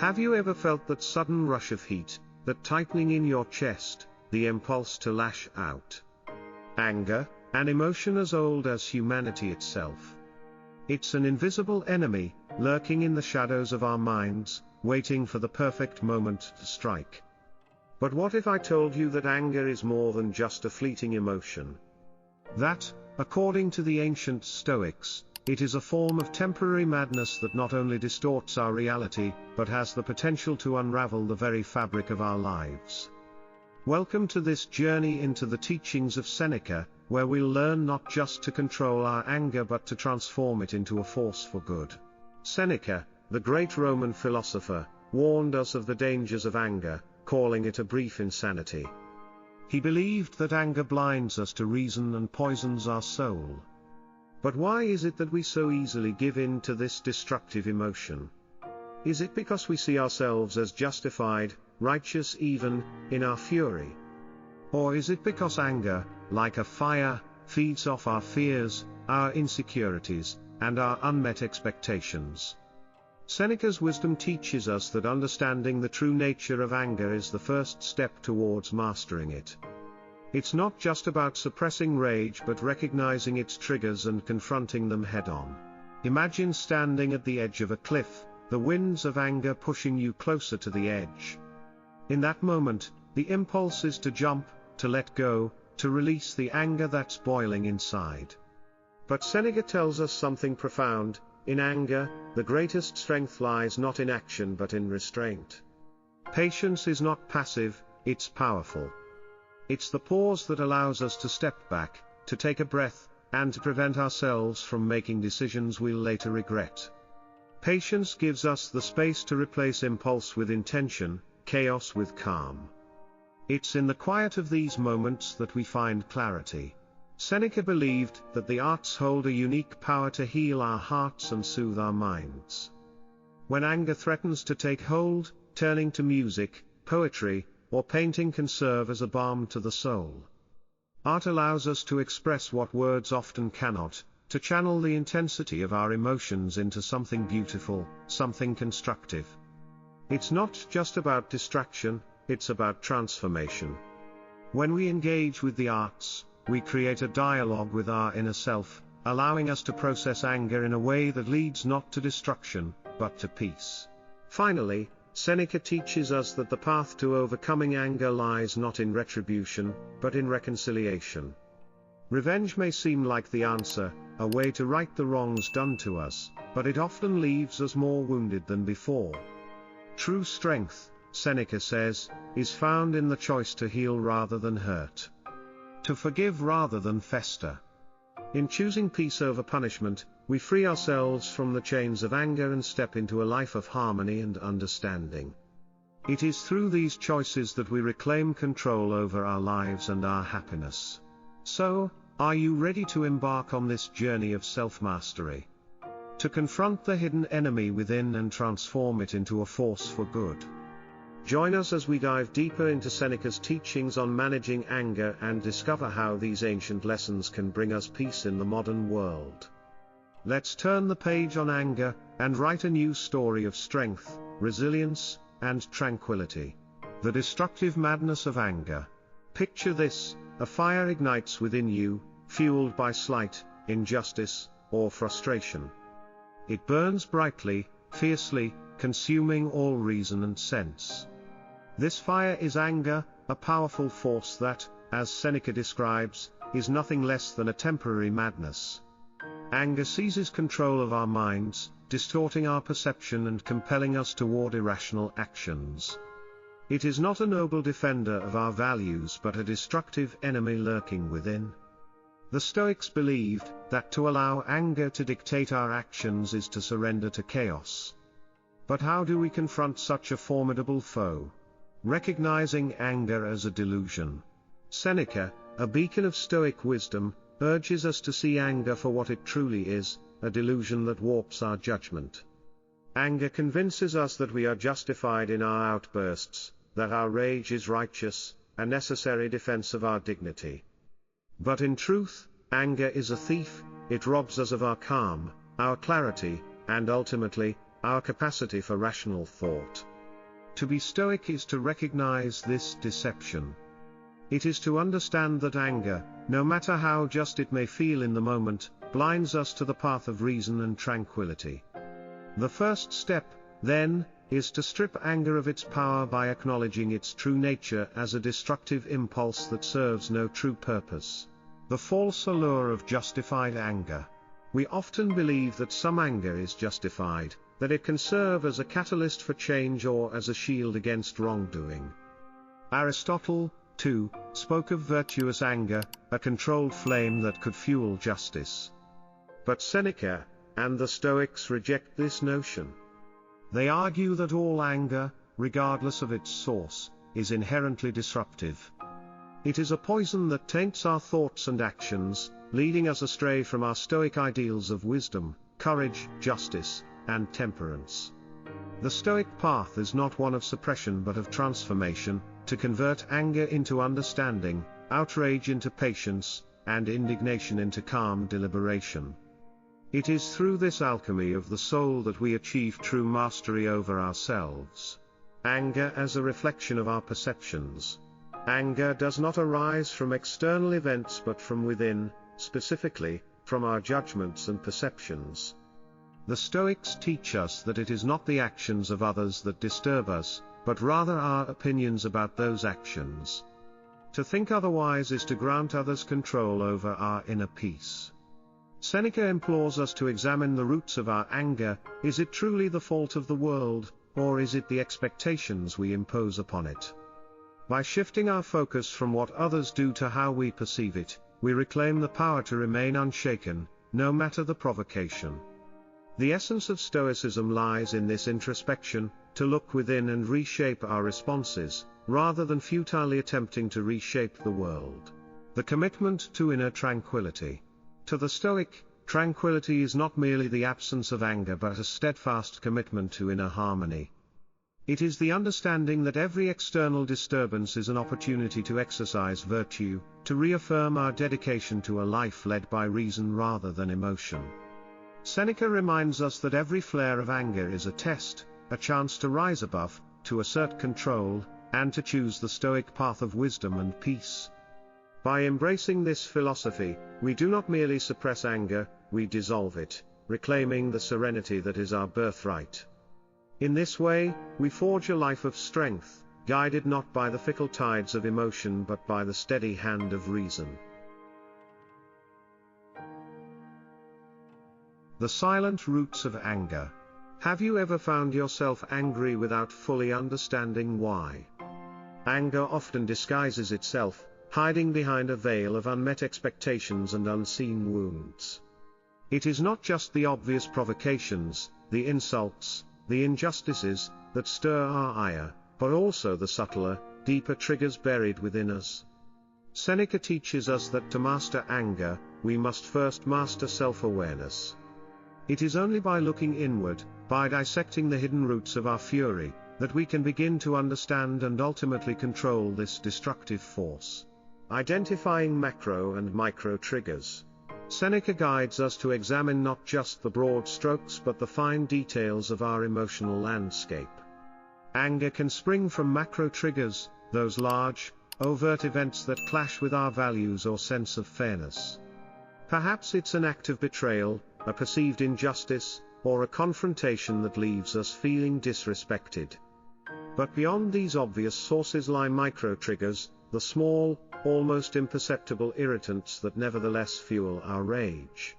Have you ever felt that sudden rush of heat, that tightening in your chest, the impulse to lash out? Anger, an emotion as old as humanity itself. It's an invisible enemy, lurking in the shadows of our minds, waiting for the perfect moment to strike. But what if I told you that anger is more than just a fleeting emotion? That, according to the ancient Stoics, it is a form of temporary madness that not only distorts our reality, but has the potential to unravel the very fabric of our lives. Welcome to this journey into the teachings of Seneca, where we'll learn not just to control our anger but to transform it into a force for good. Seneca, the great Roman philosopher, warned us of the dangers of anger, calling it a brief insanity. He believed that anger blinds us to reason and poisons our soul. But why is it that we so easily give in to this destructive emotion? Is it because we see ourselves as justified, righteous even, in our fury? Or is it because anger, like a fire, feeds off our fears, our insecurities, and our unmet expectations? Seneca's wisdom teaches us that understanding the true nature of anger is the first step towards mastering it. It's not just about suppressing rage but recognizing its triggers and confronting them head-on. Imagine standing at the edge of a cliff, the winds of anger pushing you closer to the edge. In that moment, the impulse is to jump, to let go, to release the anger that's boiling inside. But Seneca tells us something profound. In anger, the greatest strength lies not in action but in restraint. Patience is not passive, it's powerful. It's the pause that allows us to step back, to take a breath, and to prevent ourselves from making decisions we'll later regret. Patience gives us the space to replace impulse with intention, chaos with calm. It's in the quiet of these moments that we find clarity. Seneca believed that the arts hold a unique power to heal our hearts and soothe our minds. When anger threatens to take hold, turning to music, poetry, or painting can serve as a balm to the soul. Art allows us to express what words often cannot, to channel the intensity of our emotions into something beautiful, something constructive. It's not just about distraction, it's about transformation. When we engage with the arts, we create a dialogue with our inner self, allowing us to process anger in a way that leads not to destruction, but to peace. Finally, Seneca teaches us that the path to overcoming anger lies not in retribution, but in reconciliation. Revenge may seem like the answer, a way to right the wrongs done to us, but it often leaves us more wounded than before. True strength, Seneca says, is found in the choice to heal rather than hurt. To forgive rather than fester. In choosing peace over punishment, we free ourselves from the chains of anger and step into a life of harmony and understanding. It is through these choices that we reclaim control over our lives and our happiness. So, are you ready to embark on this journey of self-mastery? To confront the hidden enemy within and transform it into a force for good? Join us as we dive deeper into Seneca's teachings on managing anger and discover how these ancient lessons can bring us peace in the modern world. Let's turn the page on anger, and write a new story of strength, resilience, and tranquility. The destructive madness of anger. Picture this: a fire ignites within you, fueled by slight, injustice, or frustration. It burns brightly, fiercely, consuming all reason and sense. This fire is anger, a powerful force that, as Seneca describes, is nothing less than a temporary madness. Anger seizes control of our minds, distorting our perception and compelling us toward irrational actions. It is not a noble defender of our values but a destructive enemy lurking within. The Stoics believed that to allow anger to dictate our actions is to surrender to chaos. But how do we confront such a formidable foe? Recognizing anger as a delusion. Seneca, a beacon of Stoic wisdom, urges us to see anger for what it truly is, a delusion that warps our judgment. Anger convinces us that we are justified in our outbursts, that our rage is righteous, a necessary defense of our dignity. But in truth, anger is a thief. It robs us of our calm, our clarity, and ultimately, our capacity for rational thought. To be Stoic is to recognize this deception. It is to understand that anger, no matter how just it may feel in the moment, blinds us to the path of reason and tranquility. The first step, then, is to strip anger of its power by acknowledging its true nature as a destructive impulse that serves no true purpose. The false allure of justified anger. We often believe that some anger is justified, that it can serve as a catalyst for change or as a shield against wrongdoing. Aristotle, too, spoke of virtuous anger, a controlled flame that could fuel justice. But Seneca and the Stoics reject this notion. They argue that all anger, regardless of its source, is inherently disruptive. It is a poison that taints our thoughts and actions, leading us astray from our Stoic ideals of wisdom, courage, justice, and temperance. The Stoic path is not one of suppression but of transformation, to convert anger into understanding, outrage into patience, and indignation into calm deliberation. It is through this alchemy of the soul that we achieve true mastery over ourselves. Anger as a reflection of our perceptions. Anger does not arise from external events but from within, specifically, from our judgments and perceptions. The Stoics teach us that it is not the actions of others that disturb us, but rather our opinions about those actions. To think otherwise is to grant others control over our inner peace. Seneca implores us to examine the roots of our anger. Is it truly the fault of the world, or is it the expectations we impose upon it? By shifting our focus from what others do to how we perceive it, we reclaim the power to remain unshaken, no matter the provocation. The essence of Stoicism lies in this introspection, to look within and reshape our responses, rather than futilely attempting to reshape the world. The commitment to inner tranquility. To the Stoic, tranquility is not merely the absence of anger but a steadfast commitment to inner harmony. It is the understanding that every external disturbance is an opportunity to exercise virtue, to reaffirm our dedication to a life led by reason rather than emotion. Seneca reminds us that every flare of anger is a test, a chance to rise above, to assert control, and to choose the Stoic path of wisdom and peace. By embracing this philosophy, we do not merely suppress anger, we dissolve it, reclaiming the serenity that is our birthright. In this way, we forge a life of strength, guided not by the fickle tides of emotion but by the steady hand of reason. The silent roots of anger. Have you ever found yourself angry without fully understanding why? Anger often disguises itself, hiding behind a veil of unmet expectations and unseen wounds. It is not just the obvious provocations, the insults, the injustices, that stir our ire, but also the subtler, deeper triggers buried within us. Seneca teaches us that to master anger, we must first master self-awareness. It is only by looking inward, by dissecting the hidden roots of our fury, that we can begin to understand and ultimately control this destructive force. Identifying macro and micro triggers. Seneca guides us to examine not just the broad strokes but the fine details of our emotional landscape. Anger can spring from macro triggers, those large, overt events that clash with our values or sense of fairness. Perhaps it's an act of betrayal, a perceived injustice, or a confrontation that leaves us feeling disrespected. But beyond these obvious sources lie micro-triggers, the small, almost imperceptible irritants that nevertheless fuel our rage.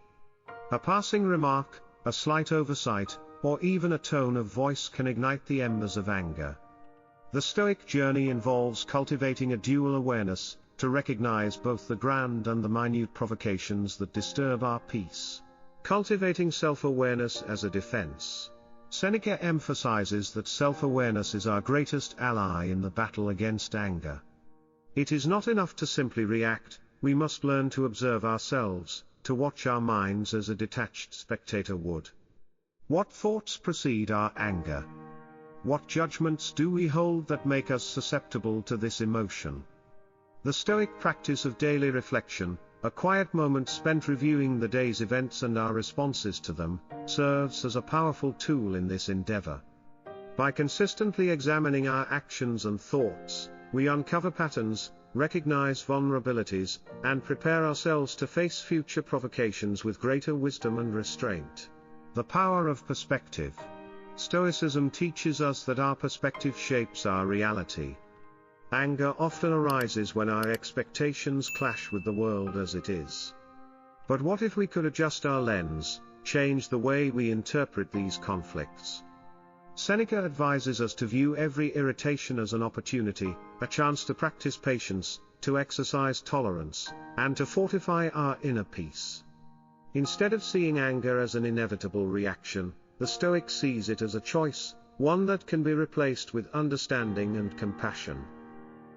A passing remark, a slight oversight, or even a tone of voice can ignite the embers of anger. The Stoic journey involves cultivating a dual awareness, to recognize both the grand and the minute provocations that disturb our peace. Cultivating self-awareness as a defense. Seneca emphasizes that self-awareness is our greatest ally in the battle against anger. It is not enough to simply react, we must learn to observe ourselves, to watch our minds as a detached spectator would. What thoughts precede our anger? What judgments do we hold that make us susceptible to this emotion? The Stoic practice of daily reflection, a quiet moment spent reviewing the day's events and our responses to them, serves as a powerful tool in this endeavor. By consistently examining our actions and thoughts, we uncover patterns, recognize vulnerabilities, and prepare ourselves to face future provocations with greater wisdom and restraint. The power of perspective. Stoicism teaches us that our perspective shapes our reality. Anger often arises when our expectations clash with the world as it is. But what if we could adjust our lens, change the way we interpret these conflicts? Seneca advises us to view every irritation as an opportunity, a chance to practice patience, to exercise tolerance, and to fortify our inner peace. Instead of seeing anger as an inevitable reaction, the Stoic sees it as a choice, one that can be replaced with understanding and compassion.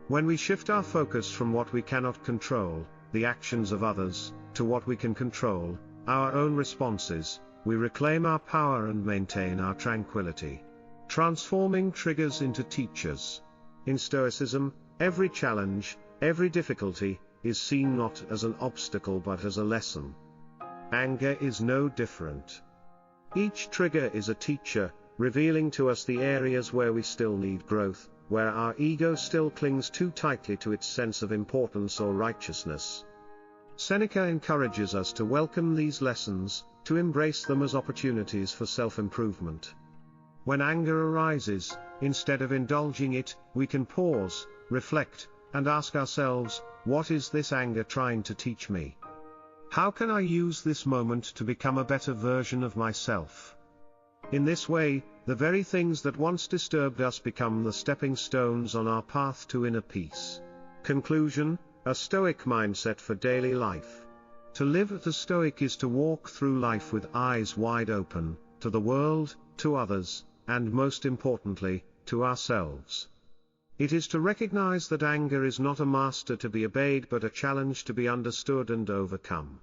When we shift our focus from what we cannot control, the actions of others, to what we can control, our own responses, we reclaim our power and maintain our tranquility. Transforming triggers into teachers. In Stoicism, every challenge, every difficulty, is seen not as an obstacle but as a lesson. Anger is no different. Each trigger is a teacher, revealing to us the areas where we still need growth, where our ego still clings too tightly to its sense of importance or righteousness. Seneca encourages us to welcome these lessons, to embrace them as opportunities for self-improvement. When anger arises, instead of indulging it, we can pause, reflect, and ask ourselves, what is this anger trying to teach me? How can I use this moment to become a better version of myself? In this way, the very things that once disturbed us become the stepping stones on our path to inner peace. Conclusion: a Stoic mindset for daily life. To live as a Stoic is to walk through life with eyes wide open, to the world, to others, and most importantly, to ourselves. It is to recognize that anger is not a master to be obeyed but a challenge to be understood and overcome.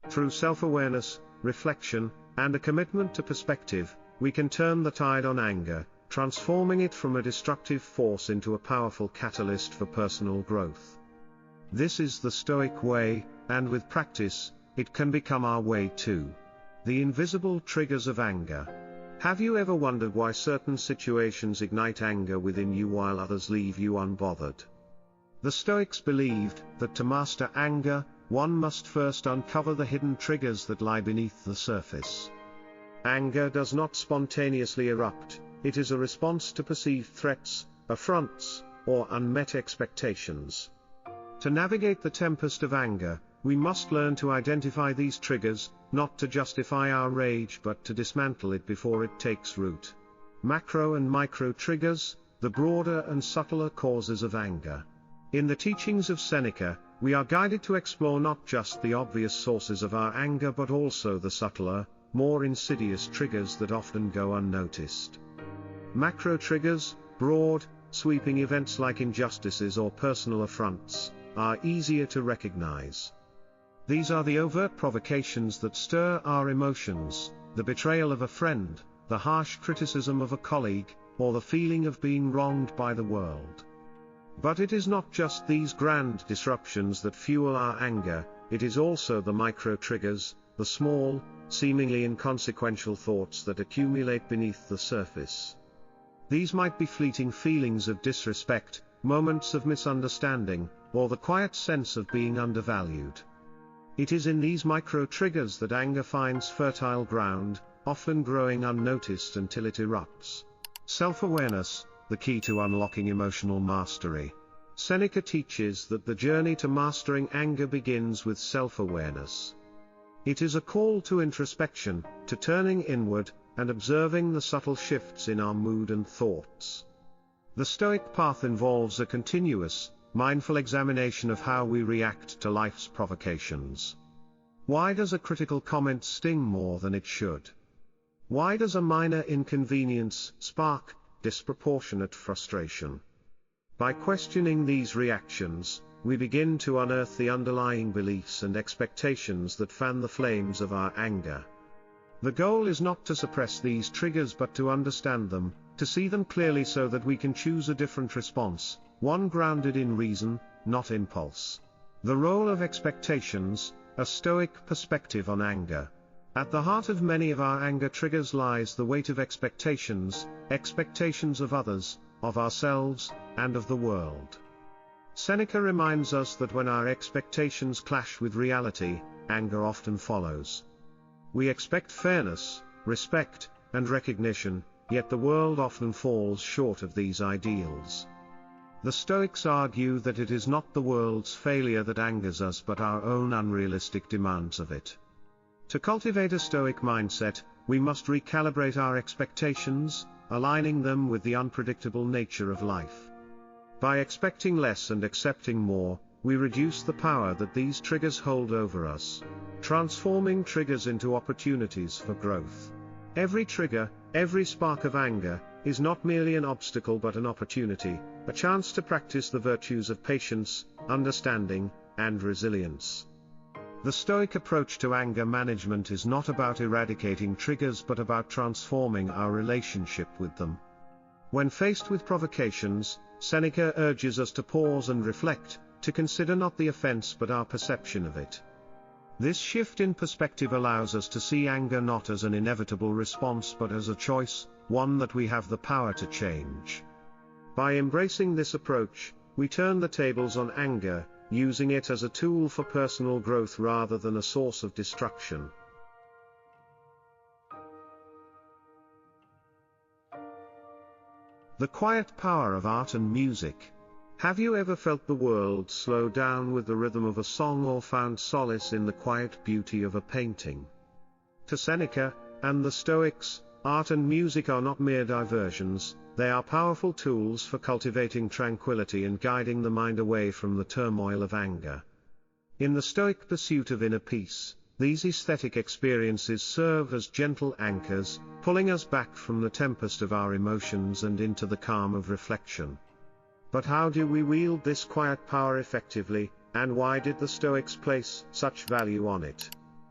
Through self-awareness, reflection, and a commitment to perspective, we can turn the tide on anger, transforming it from a destructive force into a powerful catalyst for personal growth. This is the Stoic way, and with practice, it can become our way too. The invisible triggers of anger. Have you ever wondered why certain situations ignite anger within you while others leave you unbothered? The Stoics believed that to master anger, one must first uncover the hidden triggers that lie beneath the surface. Anger does not spontaneously erupt, it is a response to perceived threats, affronts, or unmet expectations. To navigate the tempest of anger, we must learn to identify these triggers, not to justify our rage but to dismantle it before it takes root. Macro and micro triggers, the broader and subtler causes of anger. In the teachings of Seneca, we are guided to explore not just the obvious sources of our anger but also the subtler, more insidious triggers that often go unnoticed. Macro triggers, broad, sweeping events like injustices or personal affronts, are easier to recognize. These are the overt provocations that stir our emotions, the betrayal of a friend, the harsh criticism of a colleague, or the feeling of being wronged by the world. But it is not just these grand disruptions that fuel our anger, it is also the micro-triggers, the small, seemingly inconsequential thoughts that accumulate beneath the surface. These might be fleeting feelings of disrespect, moments of misunderstanding, or the quiet sense of being undervalued. It is in these micro-triggers that anger finds fertile ground, often growing unnoticed until it erupts. Self-awareness, the key to unlocking emotional mastery. Seneca teaches that the journey to mastering anger begins with self-awareness. It is a call to introspection, to turning inward, and observing the subtle shifts in our mood and thoughts. The Stoic path involves a continuous, mindful examination of how we react to life's provocations. Why does a critical comment sting more than it should? Why does a minor inconvenience spark disproportionate frustration? By questioning these reactions, we begin to unearth the underlying beliefs and expectations that fan the flames of our anger. The goal is not to suppress these triggers but to understand them, to see them clearly so that we can choose a different response, one grounded in reason, not impulse. The role of expectations, a Stoic perspective on anger. At the heart of many of our anger triggers lies the weight of expectations, expectations of others, of ourselves, and of the world. Seneca reminds us that when our expectations clash with reality, anger often follows. We expect fairness, respect, and recognition, yet the world often falls short of these ideals. The Stoics argue that it is not the world's failure that angers us but our own unrealistic demands of it. To cultivate a Stoic mindset, we must recalibrate our expectations, aligning them with the unpredictable nature of life. By expecting less and accepting more, we reduce the power that these triggers hold over us, transforming triggers into opportunities for growth. Every trigger, every spark of anger, is not merely an obstacle but an opportunity, a chance to practice the virtues of patience, understanding, and resilience. The Stoic approach to anger management is not about eradicating triggers but about transforming our relationship with them. When faced with provocations, Seneca urges us to pause and reflect, to consider not the offense but our perception of it. This shift in perspective allows us to see anger not as an inevitable response but as a choice, one that we have the power to change. By embracing this approach, we turn the tables on anger, using it as a tool for personal growth rather than a source of destruction. The quiet power of art and music. Have you ever felt the world slow down with the rhythm of a song or found solace in the quiet beauty of a painting? To Seneca and the Stoics, art and music are not mere diversions, they are powerful tools for cultivating tranquility and guiding the mind away from the turmoil of anger. In the Stoic pursuit of inner peace, these aesthetic experiences serve as gentle anchors, pulling us back from the tempest of our emotions and into the calm of reflection. But how do we wield this quiet power effectively, and why did the Stoics place such value on it?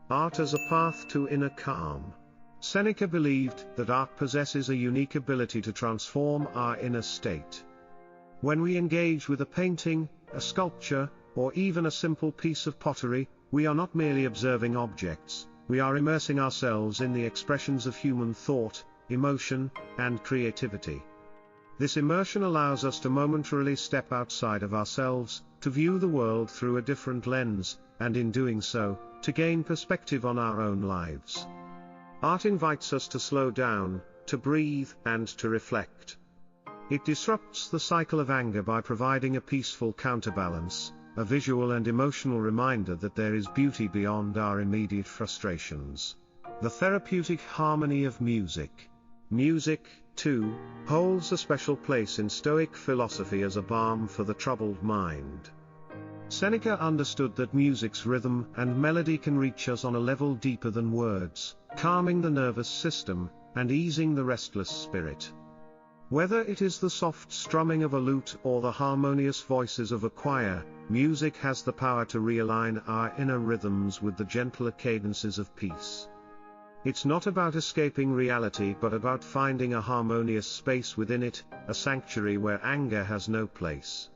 Art as a path to inner calm. Seneca believed that art possesses a unique ability to transform our inner state. When we engage with a painting, a sculpture, or even a simple piece of pottery, we are not merely observing objects, we are immersing ourselves in the expressions of human thought, emotion, and creativity. This immersion allows us to momentarily step outside of ourselves, to view the world through a different lens, and in doing so, to gain perspective on our own lives. Art invites us to slow down, to breathe, and to reflect. It disrupts the cycle of anger by providing a peaceful counterbalance, a visual and emotional reminder that there is beauty beyond our immediate frustrations. The therapeutic harmony of music. Music, too, holds a special place in Stoic philosophy as a balm for the troubled mind. Seneca understood that music's rhythm and melody can reach us on a level deeper than words, calming the nervous system, and easing the restless spirit. Whether it is the soft strumming of a lute or the harmonious voices of a choir, music has the power to realign our inner rhythms with the gentler cadences of peace. It's not about escaping reality but about finding a harmonious space within it, a sanctuary where anger has no place.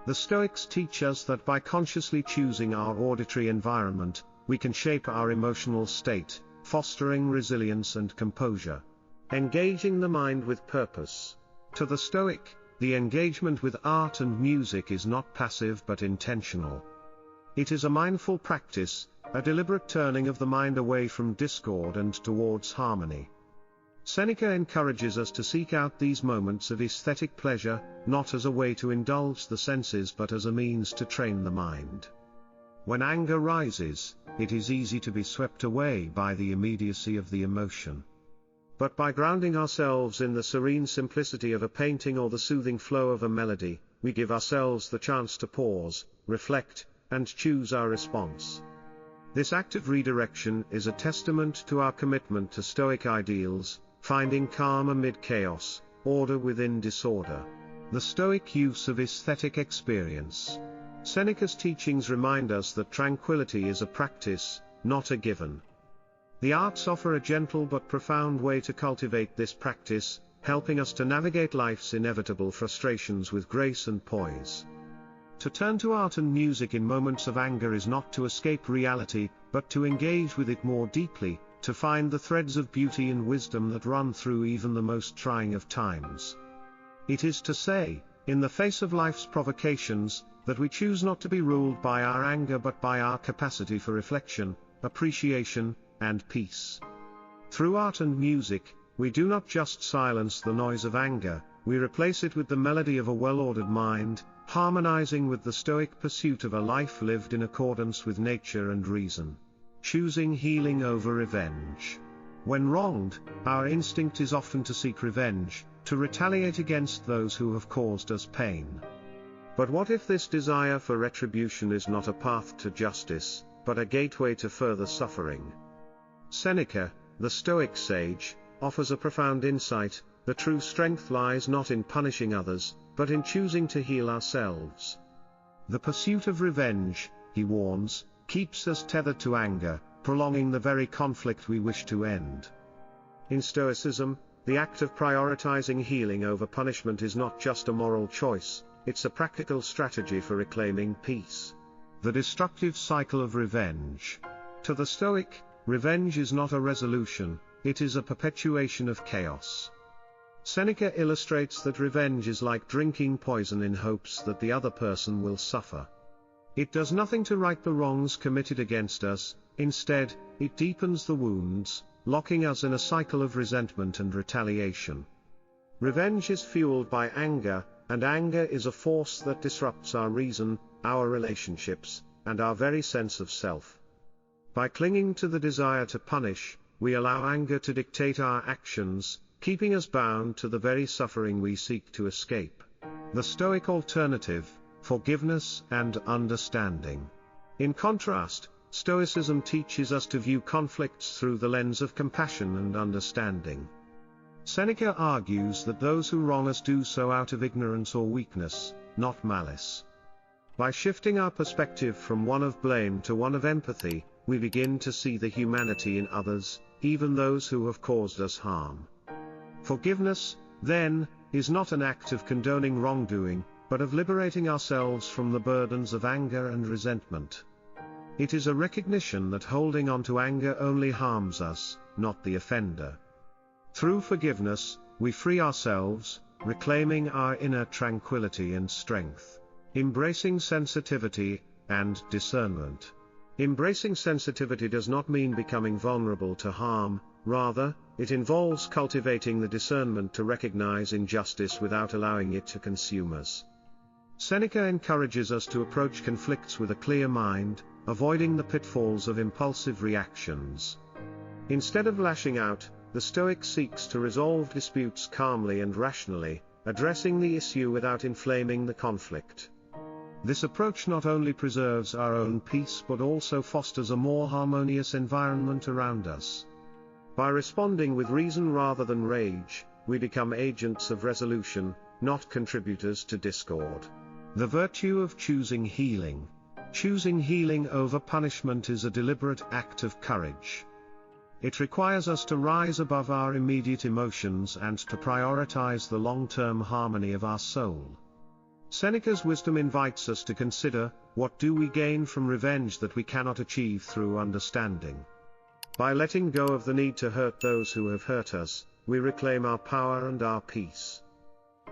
The Stoics teach us that by consciously choosing our auditory environment, we can shape our emotional state, fostering resilience and composure. Engaging the mind with purpose. To the Stoic, the engagement with art and music is not passive but intentional. It is a mindful practice, a deliberate turning of the mind away from discord and towards harmony. Seneca encourages us to seek out these moments of aesthetic pleasure, not as a way to indulge the senses but as a means to train the mind. When anger rises, it is easy to be swept away by the immediacy of the emotion. But by grounding ourselves in the serene simplicity of a painting or the soothing flow of a melody, we give ourselves the chance to pause, reflect, and choose our response. This active redirection is a testament to our commitment to Stoic ideals, finding calm amid chaos, order within disorder. The Stoic use of aesthetic experience. Seneca's teachings remind us that tranquility is a practice, not a given. The arts offer a gentle but profound way to cultivate this practice, helping us to navigate life's inevitable frustrations with grace and poise. To turn to art and music in moments of anger is not to escape reality, but to engage with it more deeply, to find the threads of beauty and wisdom that run through even the most trying of times. It is to say, in the face of life's provocations, that we choose not to be ruled by our anger but by our capacity for reflection, appreciation, and peace. Through art and music, we do not just silence the noise of anger, we replace it with the melody of a well-ordered mind, harmonizing with the Stoic pursuit of a life lived in accordance with nature and reason. Choosing healing over revenge. When wronged, our instinct is often to seek revenge, to retaliate against those who have caused us pain. But what if this desire for retribution is not a path to justice, but a gateway to further suffering? Seneca, the Stoic sage, offers a profound insight: the true strength lies not in punishing others, but in choosing to heal ourselves. The pursuit of revenge, he warns, keeps us tethered to anger, prolonging the very conflict we wish to end. In Stoicism, the act of prioritizing healing over punishment is not just a moral choice, it's a practical strategy for reclaiming peace. The destructive cycle of revenge. To the Stoic, revenge is not a resolution, it is a perpetuation of chaos. Seneca illustrates that revenge is like drinking poison in hopes that the other person will suffer. It does nothing to right the wrongs committed against us, instead, it deepens the wounds, locking us in a cycle of resentment and retaliation. Revenge is fueled by anger, and anger is a force that disrupts our reason, our relationships, and our very sense of self. By clinging to the desire to punish, we allow anger to dictate our actions, keeping us bound to the very suffering we seek to escape. The Stoic alternative: forgiveness and understanding. In contrast, Stoicism teaches us to view conflicts through the lens of compassion and understanding. Seneca argues that those who wrong us do so out of ignorance or weakness, not malice. By shifting our perspective from one of blame to one of empathy, we begin to see the humanity in others, even those who have caused us harm. Forgiveness, then, is not an act of condoning wrongdoing, but of liberating ourselves from the burdens of anger and resentment. It is a recognition that holding on to anger only harms us, not the offender. Through forgiveness, we free ourselves, reclaiming our inner tranquility and strength. Embracing sensitivity and discernment. Embracing sensitivity does not mean becoming vulnerable to harm, rather, it involves cultivating the discernment to recognize injustice without allowing it to consume us. Seneca encourages us to approach conflicts with a clear mind, avoiding the pitfalls of impulsive reactions. Instead of lashing out, the Stoic seeks to resolve disputes calmly and rationally, addressing the issue without inflaming the conflict. This approach not only preserves our own peace but also fosters a more harmonious environment around us. By responding with reason rather than rage, we become agents of resolution, not contributors to discord. The virtue of choosing healing. Choosing healing over punishment is a deliberate act of courage. It requires us to rise above our immediate emotions and to prioritize the long-term harmony of our soul. Seneca's wisdom invites us to consider, what do we gain from revenge that we cannot achieve through understanding? By letting go of the need to hurt those who have hurt us, we reclaim our power and our peace.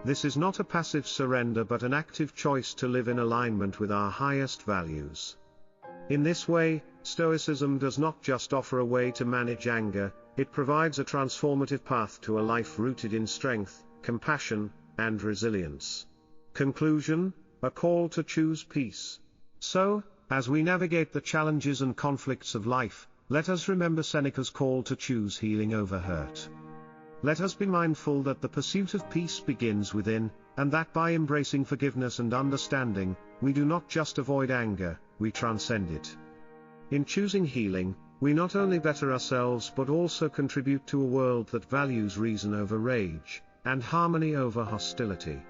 This is not a passive surrender but an active choice to live in alignment with our highest values. In this way, Stoicism does not just offer a way to manage anger, it provides a transformative path to a life rooted in strength, compassion, and resilience. Conclusion: a call to choose peace. So, as we navigate the challenges and conflicts of life, let us remember Seneca's call to choose healing over hurt. Let us be mindful that the pursuit of peace begins within, and that by embracing forgiveness and understanding, we do not just avoid anger, we transcend it. In choosing healing, we not only better ourselves but also contribute to a world that values reason over rage, and harmony over hostility.